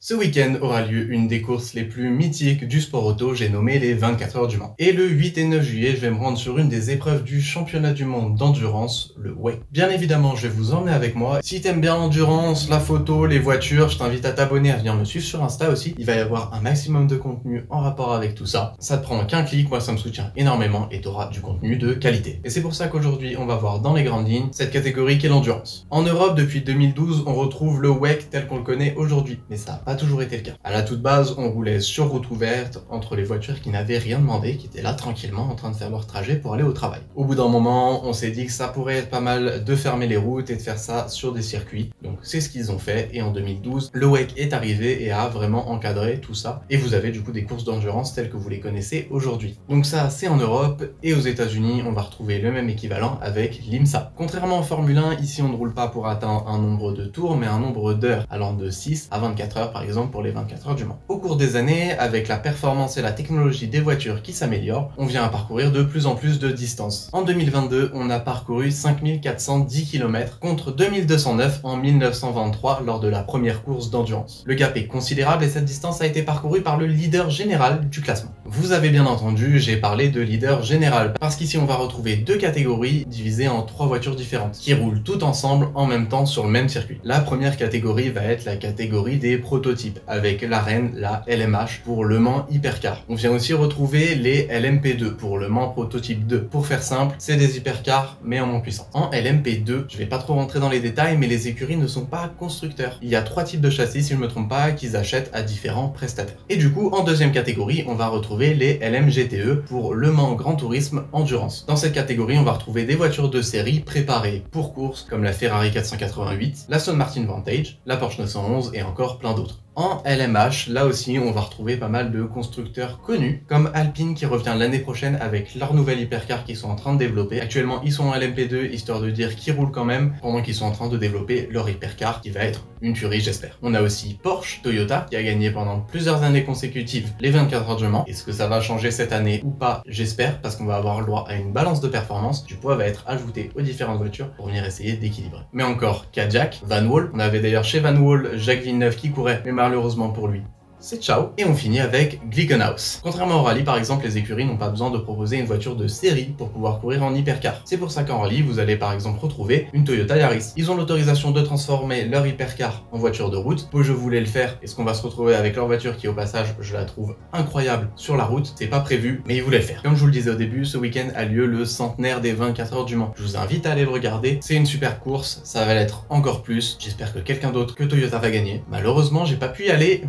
Ce week-end aura lieu une des courses les plus mythiques du sport auto, j'ai nommé les 24 heures du Mans. Et le 8 et 9 juillet, je vais me rendre sur une des épreuves du championnat du monde d'endurance, le WEC. Bien évidemment, je vais vous emmener avec moi. Si t'aimes bien l'endurance, la photo, les voitures, je t'invite à t'abonner, à venir me suivre sur Insta aussi. Il va y avoir un maximum de contenu en rapport avec tout ça. Ça te prend qu'un clic, moi ça me soutient énormément et t'auras du contenu de qualité. Et c'est pour ça qu'aujourd'hui, on va voir dans les grandes lignes cette catégorie qu'est l'endurance. En Europe, depuis 2012, on retrouve le WEC tel qu'on le connaît aujourd'hui, mais ça n'a pas toujours été le cas. À la toute base, on roulait sur route ouverte entre les voitures qui n'avaient rien demandé, qui étaient là tranquillement en train de faire leur trajet pour aller au travail. Au bout d'un moment, on s'est dit que ça pourrait être pas mal de fermer les routes et de faire ça sur des circuits. Donc c'est ce qu'ils ont fait et en 2012, le WEC est arrivé et a vraiment encadré tout ça. Et vous avez du coup des courses d'endurance telles que vous les connaissez aujourd'hui. Donc ça, c'est en Europe et aux États-Unis, on va retrouver le même équivalent avec l'IMSA. Contrairement en Formule 1, ici on ne roule pas pour atteindre un nombre de tours, mais un nombre d'heures allant de 6 à 24 heures par exemple pour les 24 heures du Mans. Au cours des années, avec la performance et la technologie des voitures qui s'améliorent, on vient à parcourir de plus en plus de distance. En 2022, on a parcouru 5410 km contre 2209 en 1923 lors de la première course d'endurance. Le gap est considérable et cette distance a été parcourue par le leader général du classement. Vous avez bien entendu, j'ai parlé de leader général parce qu'ici on va retrouver deux catégories divisées en trois voitures différentes qui roulent toutes ensemble en même temps sur le même circuit. La première catégorie va être la catégorie des prototypes avec la reine, la LMH pour Le Mans Hypercar. On vient aussi retrouver les LMP2 pour Le Mans Prototype 2. Pour faire simple, c'est des hypercars mais en moins puissants. En LMP2, je vais pas trop rentrer dans les détails, mais les écuries ne sont pas constructeurs. Il y a trois types de châssis, si je me trompe pas, qu'ils achètent à différents prestataires. Et du coup, en deuxième catégorie, on va retrouver les LMGTE pour Le Mans Grand Tourisme Endurance. Dans cette catégorie, on va retrouver des voitures de série préparées pour course, comme la Ferrari 488, la Aston Martin Vantage, la Porsche 911 et encore plein d'autres. En LMH, là aussi, on va retrouver pas mal de constructeurs connus, comme Alpine qui revient l'année prochaine avec leur nouvelle hypercar qu'ils sont en train de développer. Actuellement, ils sont en LMP2, histoire de dire qu'ils roulent quand même, pendant qu'ils sont en train de développer leur hypercar, qui va être une tuerie, j'espère. On a aussi Porsche, Toyota, qui a gagné pendant plusieurs années consécutives les 24 heures du Mans. Est-ce que ça va changer cette année ou pas? J'espère, parce qu'on va avoir le droit à une balance de performance. Du poids va être ajouté aux différentes voitures pour venir essayer d'équilibrer. Mais encore, Cadillac, Van Wall. On avait d'ailleurs chez Van Wall Jacques Villeneuve qui courait, mais malheureusement pour lui, c'est ciao. Et on finit avec Glickenhaus. Contrairement au rallye, par exemple, les écuries n'ont pas besoin de proposer une voiture de série pour pouvoir courir en hypercar. C'est pour ça qu'en rallye, vous allez par exemple retrouver une Toyota Yaris. Ils ont l'autorisation de transformer leur hypercar en voiture de route. Moi, je voulais le faire. Est-ce qu'on va se retrouver avec leur voiture qui, au passage, je la trouve incroyable sur la route? C'est pas prévu, mais ils voulaient le faire. Comme je vous le disais au début, ce week-end a lieu le centenaire des 24 heures du Mans. Je vous invite à aller le regarder. C'est une super course. Ça va l'être encore plus. J'espère que quelqu'un d'autre que Toyota va gagner. Malheureusement, j'ai pas pu y aller.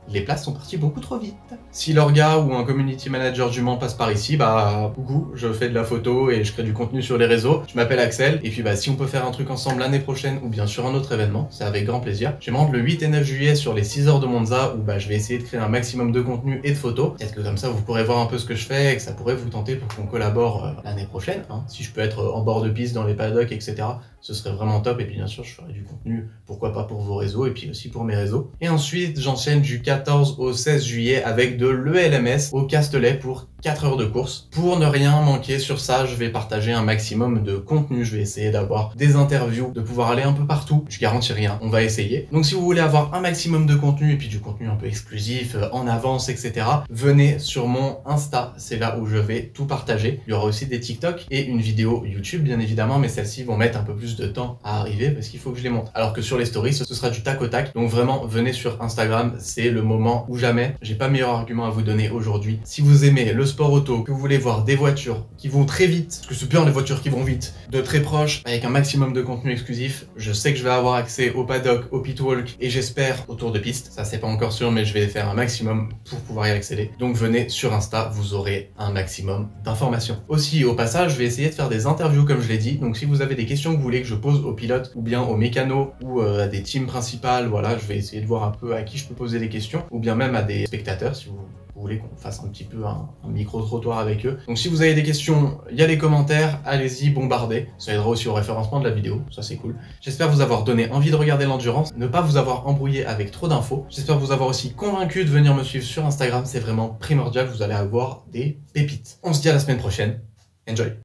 Les places sont parties beaucoup trop vite. Si l'orga ou un community manager du Mans passe par ici, bah coucou, je fais de la photo et je crée du contenu sur les réseaux. Je m'appelle Axel et puis bah si on peut faire un truc ensemble l'année prochaine ou bien sur un autre événement, c'est avec grand plaisir. Je vais me rendre le 8 et 9 juillet sur les 6 heures de Monza où bah je vais essayer de créer un maximum de contenu et de photos. Peut-être que comme ça vous pourrez voir un peu ce que je fais et que ça pourrait vous tenter pour qu'on collabore l'année prochaine. Hein. Si je peux être en bord de piste dans les paddocks, etc. Ce serait vraiment top et puis bien sûr je ferai du contenu, pourquoi pas pour vos réseaux et puis aussi pour mes réseaux. Et ensuite j'enchaîne du 14 au 16 juillet avec de l'ELMS au Castellet pour 4 heures de course. Pour ne rien manquer sur ça, je vais partager un maximum de contenu, je vais essayer d'avoir des interviews, de pouvoir aller un peu partout, je garantis rien, on va essayer. Donc si vous voulez avoir un maximum de contenu et puis du contenu un peu exclusif, en avance, etc. venez sur mon Insta, c'est là où je vais tout partager. Il y aura aussi des TikTok et une vidéo YouTube bien évidemment, mais celles-ci vont mettre un peu plus de temps à arriver parce qu'il faut que je les monte. Alors que sur les stories, ce sera du tac au tac. Donc vraiment, venez sur Instagram, c'est le moment ou jamais. J'ai pas meilleur argument à vous donner aujourd'hui. Si vous aimez le sport auto, que vous voulez voir des voitures qui vont très vite, parce que c'est bien les voitures qui vont vite, de très proche, avec un maximum de contenu exclusif, je sais que je vais avoir accès au paddock, au pitwalk et j'espère au tour de piste. Ça c'est pas encore sûr, mais je vais faire un maximum pour pouvoir y accéder. Donc venez sur Insta, vous aurez un maximum d'informations. Aussi au passage, je vais essayer de faire des interviews comme je l'ai dit. Donc si vous avez des questions que vous voulez que je pose aux pilotes ou bien aux mécanos ou à des teams principales, voilà, je vais essayer de voir un peu à qui je peux poser des questions ou bien même à des spectateurs si vous voulez qu'on fasse un petit peu un micro-trottoir avec eux. Donc si vous avez des questions, il y a les commentaires, allez-y, bombardez. Ça aidera aussi au référencement de la vidéo, ça c'est cool. J'espère vous avoir donné envie de regarder l'endurance, ne pas vous avoir embrouillé avec trop d'infos. J'espère vous avoir aussi convaincu de venir me suivre sur Instagram, c'est vraiment primordial, vous allez avoir des pépites. On se dit à la semaine prochaine, enjoy!